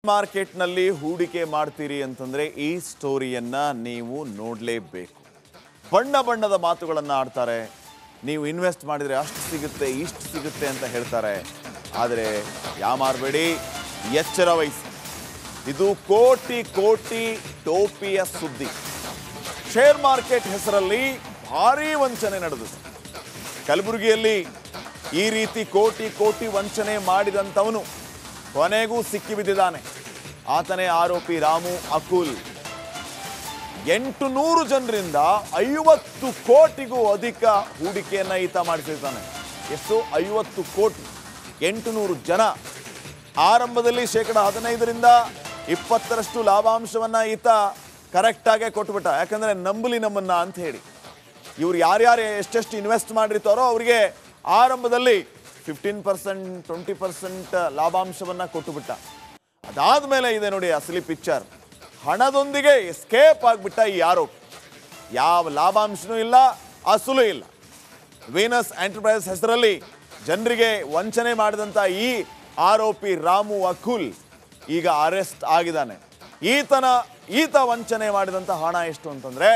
ಮಾರ್ಕೆಟ್ನಲ್ಲಿ ಹೂಡಿಕೆ ಮಾಡ್ತೀರಿ ಅಂತಂದ್ರೆ ಈ ಸ್ಟೋರಿಯನ್ನ ನೀವು ನೋಡಲೇಬೇಕು. ಬಣ್ಣ ಬಣ್ಣದ ಮಾತುಗಳನ್ನು ಆಡ್ತಾರೆ. ನೀವು ಇನ್ವೆಸ್ಟ್ ಮಾಡಿದರೆ ಅಷ್ಟು ಸಿಗುತ್ತೆ ಇಷ್ಟು ಸಿಗುತ್ತೆ ಅಂತ ಹೇಳ್ತಾರೆ. ಆದರೆ ಯಾಮಾರಬೇಡಿ, ಎಚ್ಚರ ವಹಿಸಿ. ಇದು ಕೋಟಿ ಕೋಟಿ ಟೋಪಿಯ ಸುದ್ದಿ. ಶೇರ್ ಮಾರ್ಕೆಟ್ ಹೆಸರಲ್ಲಿ ಭಾರೀ ವಂಚನೆ ನಡೆದಿದೆ. ಕಲಬುರಗಿಯಲ್ಲಿ ಈ ರೀತಿ ಕೋಟಿ ಕೋಟಿ ವಂಚನೆ ಮಾಡಿದಂಥವನು ಕೊನೆಗೂ ಸಿಕ್ಕಿಬಿದ್ದಿದ್ದಾನೆ. ಆತನೇ ಆರೋಪಿ ರಾಮು ಅಕುಲ್. 800 ಜನರಿಂದ 50 ಕೋಟಿಗೂ ಅಧಿಕ ಹೂಡಿಕೆಯನ್ನ ಈತ ಮಾಡಿಸಿರ್ತಾನೆ. ಎಷ್ಟು? 50 ಕೋಟಿ. 800 ಜನ. ಆರಂಭದಲ್ಲಿ 15% 20% ಲಾಭಾಂಶವನ್ನ ಈತ ಕರೆಕ್ಟಾಗೆ ಕೊಟ್ಬಿಟ್ಟ. ಯಾಕಂದ್ರೆ ನಂಬಲಿ ನಮ್ಮನ್ನ ಅಂತ ಹೇಳಿ. ಇವ್ರು ಯಾರ್ಯಾರು ಎಷ್ಟೆಷ್ಟು ಇನ್ವೆಸ್ಟ್ ಮಾಡಿರ್ತಾರೋ ಅವರಿಗೆ ಆರಂಭದಲ್ಲಿ 15% 20% ಲಾಭಾಂಶವನ್ನ ಕೊಟ್ಟುಬಿಟ್ಟ. ಅದಾದ್ಮೇಲೆ ಇದೆ ನೋಡಿ ಅಸಲಿ ಪಿಕ್ಚರ್. ಹಣದೊಂದಿಗೆ ಎಸ್ಕೇಪ್ ಆಗಿಬಿಟ್ಟ ಈ ಆರೋಪಿ. ಯಾವ ಲಾಭಾಂಶನೂ ಇಲ್ಲ, ಅಸಲು ಇಲ್ಲ. ವೀನಸ್ ಎಂಟರ್ಪ್ರೈಸ್ ಹೆಸರಲ್ಲಿ ಜನರಿಗೆ ವಂಚನೆ ಮಾಡಿದಂಥ ಈ ಆರೋಪಿ ರಾಮು ಅಕುಲ್ ಈಗ ಅರೆಸ್ಟ್ ಆಗಿದ್ದಾನೆ. ಈತ ವಂಚನೆ ಮಾಡಿದಂಥ ಹಣ ಎಷ್ಟು ಅಂತಂದ್ರೆ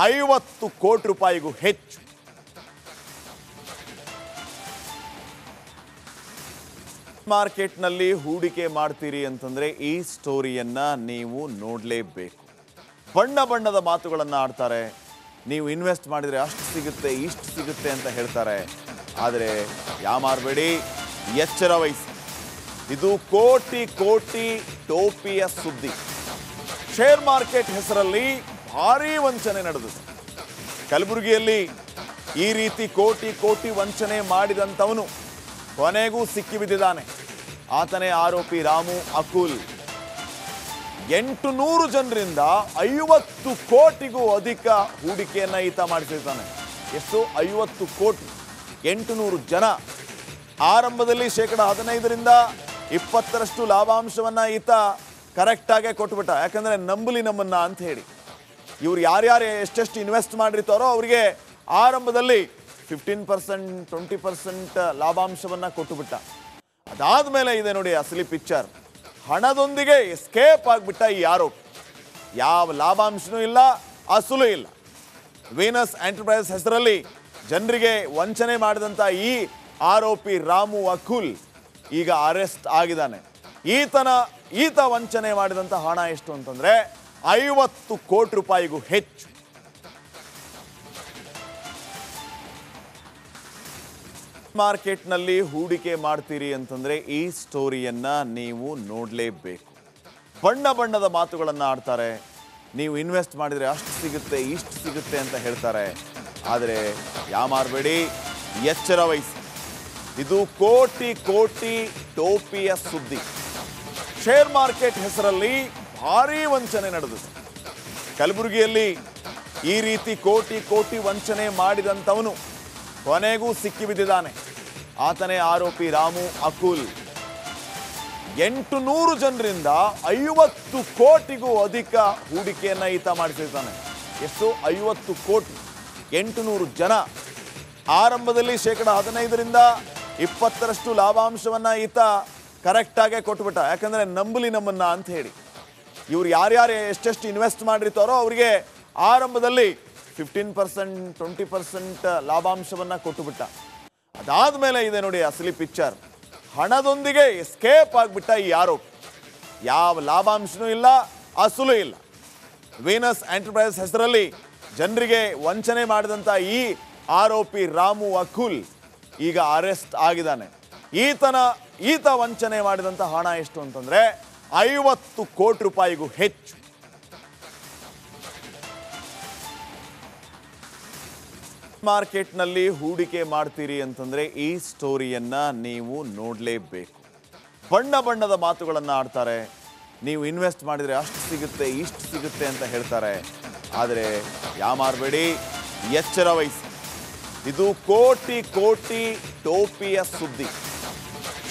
50 ಕೋಟಿ ರೂಪಾಯಿಗೂ ಹೆಚ್ಚು. ಮಾರ್ಕೆಟ್ನಲ್ಲಿ ಹೂಡಿಕೆ ಮಾಡ್ತೀರಿ ಅಂತಂದ್ರೆ ಈ ಸ್ಟೋರಿಯನ್ನ ನೀವು ನೋಡಲೇಬೇಕು. ಬಣ್ಣ ಬಣ್ಣದ ಮಾತುಗಳನ್ನು ಆಡ್ತಾರೆ. ನೀವು ಇನ್ವೆಸ್ಟ್ ಮಾಡಿದರೆ ಅಷ್ಟು ಸಿಗುತ್ತೆ ಇಷ್ಟು ಸಿಗುತ್ತೆ ಅಂತ ಹೇಳ್ತಾರೆ. ಆದರೆ ಯಾಮಾರಬೇಡಿ, ಎಚ್ಚರ ವಹಿಸಿ. ಇದು ಕೋಟಿ ಕೋಟಿ ಟೋಪಿಯ ಸುದ್ದಿ. ಶೇರ್ ಮಾರ್ಕೆಟ್ ಹೆಸರಲ್ಲಿ ಭಾರೀ ವಂಚನೆ ನಡೆದಿದೆ. ಕಲಬುರಗಿಯಲ್ಲಿ ಈ ರೀತಿ ಕೋಟಿ ಕೋಟಿ ವಂಚನೆ ಮಾಡಿದಂಥವನು ಕೊನೆಗೂ ಸಿಕ್ಕಿಬಿದ್ದಿದ್ದಾನೆ. ಆತನೇ ಆರೋಪಿ ರಾಮು ಅಕುಲ್. 800 ಜನರಿಂದ 50 ಕೋಟಿಗೂ ಅಧಿಕ ಹೂಡಿಕೆಯನ್ನ ಈತ ಮಾಡಿಸಿರ್ತಾನೆ. ಎಷ್ಟು? 50 ಕೋಟಿ. 800 ಜನ. ಆರಂಭದಲ್ಲಿ 15% 20% ಲಾಭಾಂಶವನ್ನ ಈತ ಕರೆಕ್ಟಾಗೆ ಕೊಟ್ಬಿಟ್ಟ. ಯಾಕಂದ್ರೆ ನಂಬಲಿ ನಮ್ಮನ್ನ ಅಂತ ಹೇಳಿ. ಇವ್ರು ಯಾರ್ಯಾರು ಎಷ್ಟೆಷ್ಟು ಇನ್ವೆಸ್ಟ್ ಮಾಡಿರ್ತಾರೋ ಅವರಿಗೆ ಆರಂಭದಲ್ಲಿ 15% 20% ಲಾಭಾಂಶವನ್ನ ಕೊಟ್ಟುಬಿಟ್ಟ. ಅದಾದ್ಮೇಲೆ ಇದೆ ನೋಡಿ ಅಸಲಿ ಪಿಕ್ಚರ್. ಹಣದೊಂದಿಗೆ ಎಸ್ಕೇಪ್ ಆಗಿಬಿಟ್ಟ ಈ ಆರೋಪಿ. ಯಾವ ಲಾಭಾಂಶನೂ ಇಲ್ಲ, ಅಸಲು ಇಲ್ಲ. ವೀನಸ್ ಎಂಟರ್ಪ್ರೈಸ್ ಹೆಸರಲ್ಲಿ ಜನರಿಗೆ ವಂಚನೆ ಮಾಡಿದಂಥ ಈ ಆರೋಪಿ ರಾಮು ಅಕುಲ್ ಈಗ ಅರೆಸ್ಟ್ ಆಗಿದ್ದಾನೆ. ಈತ ವಂಚನೆ ಮಾಡಿದಂಥ ಹಣ ಎಷ್ಟು ಅಂತಂದ್ರೆ 50 ಕೋಟಿ ರೂಪಾಯಿಗೂ ಹೆಚ್ಚು. ಮಾರ್ಕೆಟ್ನಲ್ಲಿ ಹೂಡಿಕೆ ಮಾಡ್ತೀರಿ ಅಂತಂದ್ರೆ ಈ ಸ್ಟೋರಿಯನ್ನ ನೀವು ನೋಡಲೇಬೇಕು. ಬಣ್ಣ ಬಣ್ಣದ ಮಾತುಗಳನ್ನು ಆಡ್ತಾರೆ. ನೀವು ಇನ್ವೆಸ್ಟ್ ಮಾಡಿದರೆ ಅಷ್ಟು ಸಿಗುತ್ತೆ ಇಷ್ಟು ಸಿಗುತ್ತೆ ಅಂತ ಹೇಳ್ತಾರೆ. ಆದರೆ ಯಾಮಾರಬೇಡಿ, ಎಚ್ಚರ ವಹಿಸಿ. ಇದು ಕೋಟಿ ಕೋಟಿ ಟೋಪಿಯ ಸುದ್ದಿ. ಶೇರ್ ಮಾರ್ಕೆಟ್ ಹೆಸರಲ್ಲಿ ಭಾರೀ ವಂಚನೆ ನಡೆದಿದೆ. ಕಲಬುರಗಿಯಲ್ಲಿ ಈ ರೀತಿ ಕೋಟಿ ಕೋಟಿ ವಂಚನೆ ಮಾಡಿದಂಥವನು ಕೊನೆಗೂ ಸಿಕ್ಕಿಬಿದ್ದಿದ್ದಾನೆ. ಆತನೇ ಆರೋಪಿ ರಾಮು ಅಕುಲ್. 800 ಜನರಿಂದ 50 ಕೋಟಿಗೂ ಅಧಿಕ ಹೂಡಿಕೆಯನ್ನ ಈತ ಮಾಡಿಸಿರ್ತಾನೆ. ಎಷ್ಟು? 50 ಕೋಟಿ. 800 ಜನ. ಆರಂಭದಲ್ಲಿ 15% 20% ಲಾಭಾಂಶವನ್ನ ಈತ ಕರೆಕ್ಟಾಗೆ ಕೊಟ್ಬಿಟ್ಟ. ಯಾಕಂದ್ರೆ ನಂಬಲಿ ನಮ್ಮನ್ನ ಅಂತ ಹೇಳಿ. ಇವ್ರು ಯಾರ್ಯಾರು ಎಷ್ಟೆಷ್ಟು ಇನ್ವೆಸ್ಟ್ ಮಾಡಿರ್ತಾರೋ ಅವರಿಗೆ ಆರಂಭದಲ್ಲಿ 15% 20% ಲಾಭಾಂಶವನ್ನ ಕೊಟ್ಟುಬಿಟ್ಟ. ಅದಾದ್ಮೇಲೆ ಇದೆ ನೋಡಿ ಅಸಲಿ ಪಿಕ್ಚರ್. ಹಣದೊಂದಿಗೆ ಎಸ್ಕೇಪ್ ಆಗಿಬಿಟ್ಟ ಈ ಆರೋಪಿ. ಯಾವ ಲಾಭಾಂಶನೂ ಇಲ್ಲ, ಅಸಲು ಇಲ್ಲ. ವೀನಸ್ ಎಂಟರ್ಪ್ರೈಸ್ ಹೆಸರಲ್ಲಿ ಜನರಿಗೆ ವಂಚನೆ ಮಾಡಿದಂಥ ಈ ಆರೋಪಿ ರಾಮು ಅಕುಲ್ ಈಗ ಅರೆಸ್ಟ್ ಆಗಿದ್ದಾನೆ. ಈತ ವಂಚನೆ ಮಾಡಿದಂಥ ಹಣ ಎಷ್ಟು ಅಂತಂದ್ರೆ 50 ಕೋಟಿ ರೂಪಾಯಿಗೂ ಹೆಚ್ಚು. ಮಾರ್ಕೆಟ್ನಲ್ಲಿ ಹೂಡಿಕೆ ಮಾಡ್ತೀರಿ ಅಂತಂದ್ರೆ ಈ ಸ್ಟೋರಿಯನ್ನ ನೀವು ನೋಡಲೇಬೇಕು. ಬಣ್ಣ ಬಣ್ಣದ ಮಾತುಗಳನ್ನು ಆಡ್ತಾರೆ. ನೀವು ಇನ್ವೆಸ್ಟ್ ಮಾಡಿದರೆ ಅಷ್ಟು ಸಿಗುತ್ತೆ ಇಷ್ಟು ಸಿಗುತ್ತೆ ಅಂತ ಹೇಳ್ತಾರೆ. ಆದರೆ ಯಾಮಾರಬೇಡಿ, ಎಚ್ಚರ ವಹಿಸಿ. ಇದು ಕೋಟಿ ಕೋಟಿ ಟೋಪಿಯ ಸುದ್ದಿ.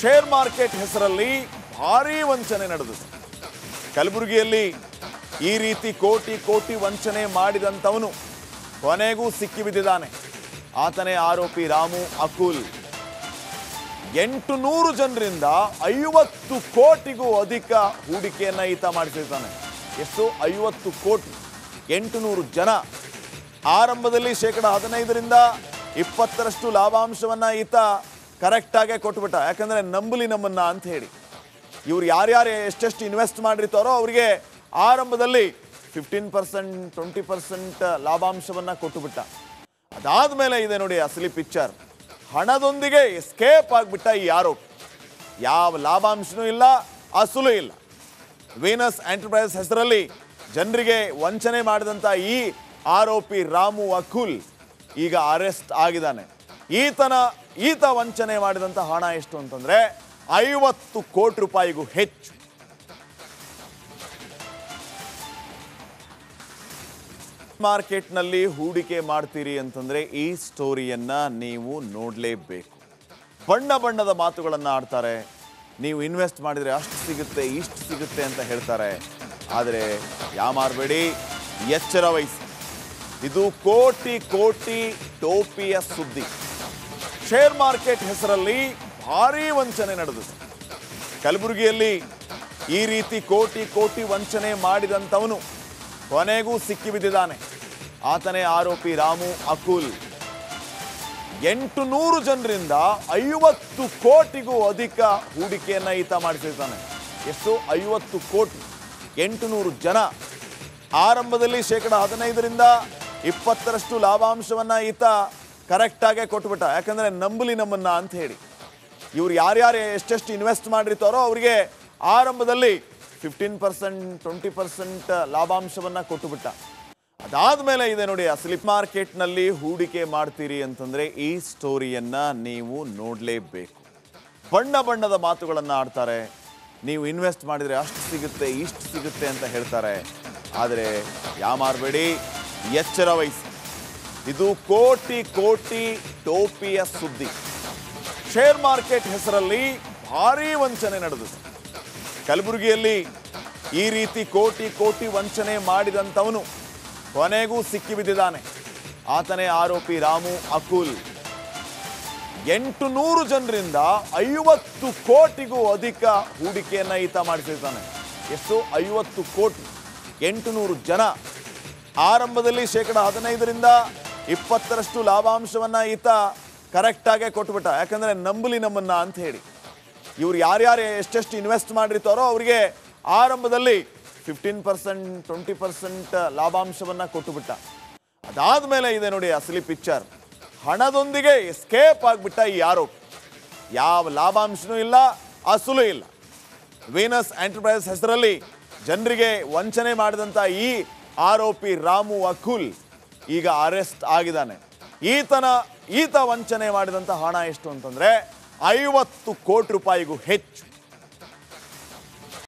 ಶೇರ್ ಮಾರ್ಕೆಟ್ ಹೆಸರಲ್ಲಿ ಭಾರೀ ವಂಚನೆ ನಡೆದಿದೆ. ಕಲಬುರಗಿಯಲ್ಲಿ ಈ ರೀತಿ ಕೋಟಿ ಕೋಟಿ ವಂಚನೆ ಮಾಡಿದಂಥವನು ಕೊನೆಗೂ ಸಿಕ್ಕಿಬಿದ್ದಿದ್ದಾನೆ. ಆತನೇ ಆರೋಪಿ ರಾಮು ಅಕುಲ್. 800 ಜನರಿಂದ 50 ಕೋಟಿಗೂ ಅಧಿಕ ಹೂಡಿಕೆಯನ್ನು ಈತ ಮಾಡಿಸಿರ್ತಾನೆ. ಎಷ್ಟು? 50 ಕೋಟಿ. 800 ಜನ. ಆರಂಭದಲ್ಲಿ 15% 20% ಲಾಭಾಂಶವನ್ನು ಈತ ಕರೆಕ್ಟಾಗೆ ಕೊಟ್ಬಿಟ್ಟ. ಯಾಕಂದರೆ ನಂಬಲಿ ನಮ್ಮನ್ನ ಅಂತ ಹೇಳಿ. ಇವ್ರು ಯಾರ್ಯಾರು ಎಷ್ಟೆಷ್ಟು ಇನ್ವೆಸ್ಟ್ ಮಾಡಿರ್ತಾರೋ ಅವರಿಗೆ ಆರಂಭದಲ್ಲಿ 15% 20% ಲಾಭಾಂಶವನ್ನು ಕೊಟ್ಟುಬಿಟ್ಟ. ಅದಾದಮೇಲೆ ಇದೆ ನೋಡಿ ಅಸಲಿ ಪಿಕ್ಚರ್. ಹಣದೊಂದಿಗೆ ಎಸ್ಕೇಪ್ ಆಗಿಬಿಟ್ಟ ಈ ಆರೋಪಿ. ಯಾವ ಲಾಭಾಂಶನೂ ಇಲ್ಲ, ಅಸಲು ಇಲ್ಲ. ವೀನಸ್ ಎಂಟರ್ಪ್ರೈಸ್ ಹೆಸರಲ್ಲಿ ಜನರಿಗೆ ವಂಚನೆ ಮಾಡಿದಂಥ ಈ ಆರೋಪಿ ರಾಮು ಅಕುಲ್ ಈಗ ಅರೆಸ್ಟ್ ಆಗಿದ್ದಾನೆ. ಈತ ವಂಚನೆ ಮಾಡಿದಂಥ ಹಣ ಎಷ್ಟು ಅಂತಂದರೆ 50 ಕೋಟಿ ರೂಪಾಯಿಗೂ ಹೆಚ್ಚು. ಮಾರ್ಕೆಟ್ನಲ್ಲಿ ಹೂಡಿಕೆ ಮಾಡ್ತೀರಿ ಅಂತಂದರೆ ಈ ಸ್ಟೋರಿಯನ್ನು ನೀವು ನೋಡಲೇಬೇಕು. ಬಣ್ಣ ಬಣ್ಣದ ಮಾತುಗಳನ್ನು ಆಡ್ತಾರೆ. ನೀವು ಇನ್ವೆಸ್ಟ್ ಮಾಡಿದರೆ ಅಷ್ಟು ಸಿಗುತ್ತೆ, ಇಷ್ಟು ಸಿಗುತ್ತೆ ಅಂತ ಹೇಳ್ತಾರೆ. ಆದರೆ ಯಾಮಾರಬೇಡಿ, ಎಚ್ಚರ ವಹಿಸಿ. ಇದು ಕೋಟಿ ಕೋಟಿ ಟೋಪಿಯ ಸುದ್ದಿ. ಶೇರ್ ಮಾರ್ಕೆಟ್ ಹೆಸರಲ್ಲಿ ಭಾರೀ ವಂಚನೆ ನಡೆದಿದೆ. ಕಲಬುರಗಿಯಲ್ಲಿ ಈ ರೀತಿ ಕೋಟಿ ಕೋಟಿ ವಂಚನೆ ಮಾಡಿದಂಥವನು ಕೊನೆಗೂ ಸಿಕ್ಕಿಬಿದ್ದಿದ್ದಾನೆ. ಆತನೇ ಆರೋಪಿ ರಾಮು ಅಕುಲ್. 800 ಜನರಿಂದ 50 ಕೋಟಿಗೂ ಅಧಿಕ ಹೂಡಿಕೆಯನ್ನು ಈತ ಮಾಡಿಸಿರ್ತಾನೆ. ಎಷ್ಟು? 50 ಕೋಟಿ. 800 ಜನ. ಆರಂಭದಲ್ಲಿ 15% 20% ಲಾಭಾಂಶವನ್ನು ಈತ ಕರೆಕ್ಟಾಗೆ ಕೊಟ್ಬಿಟ್ಟ. ಯಾಕಂದರೆ ನಂಬಲಿ ನಮ್ಮನ್ನ ಅಂತ ಹೇಳಿ. ಇವ್ರು ಯಾರ್ಯಾರು ಎಷ್ಟೆಷ್ಟು ಇನ್ವೆಸ್ಟ್ ಮಾಡಿರ್ತಾರೋ ಅವರಿಗೆ ಆರಂಭದಲ್ಲಿ 15% 20% ಲಾಭಾಂಶವನ್ನು ಕೊಟ್ಟುಬಿಟ್ಟ. ಅದಾದಮೇಲೆ ಇದೆ ನೋಡಿ ಅಸಲಿ ಮಾರ್ಕೆಟ್ನಲ್ಲಿ ಹೂಡಿಕೆ ಮಾಡ್ತೀರಿ ಅಂತಂದರೆ ಈ ಸ್ಟೋರಿಯನ್ನು ನೀವು ನೋಡಲೇಬೇಕು. ಬಣ್ಣ ಬಣ್ಣದ ಮಾತುಗಳನ್ನು ಆಡ್ತಾರೆ. ನೀವು ಇನ್ವೆಸ್ಟ್ ಮಾಡಿದರೆ ಅಷ್ಟು ಸಿಗುತ್ತೆ, ಇಷ್ಟು ಸಿಗುತ್ತೆ ಅಂತ ಹೇಳ್ತಾರೆ. ಆದರೆ ಯಾಮಾರಬೇಡಿ, ಎಚ್ಚರ ವಹಿಸಿ. ಇದು ಕೋಟಿ ಕೋಟಿ ಟೋಪಿಯ ಸುದ್ದಿ. ಶೇರ್ ಮಾರ್ಕೆಟ್ ಹೆಸರಲ್ಲಿ ಭಾರೀ ವಂಚನೆ ನಡೆದಿದೆ. ಕಲಬುರಗಿಯಲ್ಲಿ ಈ ರೀತಿ ಕೋಟಿ ಕೋಟಿ ವಂಚನೆ ಮಾಡಿದಂಥವನು ಕೊನೆಗೂ ಸಿಕ್ಕಿಬಿದ್ದಿದ್ದಾನೆ. ಆತನೇ ಆರೋಪಿ ರಾಮು ಅಕುಲ್. 800 ಜನರಿಂದ 50 ಕೋಟಿಗೂ ಅಧಿಕ ಹೂಡಿಕೆಯನ್ನು ಈತ ಮಾಡಿಸಿರ್ತಾನೆ. ಎಷ್ಟು? 50 ಕೋಟಿ. 800 ಜನ. ಆರಂಭದಲ್ಲಿ 15% 20% ಲಾಭಾಂಶವನ್ನು ಈತ ಕರೆಕ್ಟಾಗೆ ಕೊಟ್ಬಿಟ್ಟ. ಯಾಕಂದರೆ ನಂಬಲಿ ನಮ್ಮನ್ನ ಅಂತ ಹೇಳಿ. ಇವ್ರು ಯಾರ್ಯಾರು ಎಷ್ಟೆಷ್ಟು ಇನ್ವೆಸ್ಟ್ ಮಾಡಿರ್ತಾರೋ ಅವರಿಗೆ ಆರಂಭದಲ್ಲಿ 15% 20% ಲಾಭಾಂಶವನ್ನು ಕೊಟ್ಟುಬಿಟ್ಟ. ಅದಾದಮೇಲೆ ಇದೆ ನೋಡಿ ಅಸಲಿ ಪಿಕ್ಚರ್. ಹಣದೊಂದಿಗೆ ಎಸ್ಕೇಪ್ ಆಗಿಬಿಟ್ಟ ಈ ಆರೋಪಿ. ಯಾವ ಲಾಭಾಂಶನೂ ಇಲ್ಲ, ಅಸಲು ಇಲ್ಲ. ವೀನಸ್ ಎಂಟರ್ಪ್ರೈಸ್ ಹೆಸರಲ್ಲಿ ಜನರಿಗೆ ವಂಚನೆ ಮಾಡಿದಂಥ ಈ ಆರೋಪಿ ರಾಮು ಅಕುಲ್ ಈಗ ಅರೆಸ್ಟ್ ಆಗಿದ್ದಾನೆ. ಈತ ವಂಚನೆ ಮಾಡಿದಂಥ ಹಣ ಎಷ್ಟು ಅಂತಂದರೆ 50 ಕೋಟಿ ರೂಪಾಯಿಗೂ ಹೆಚ್ಚು.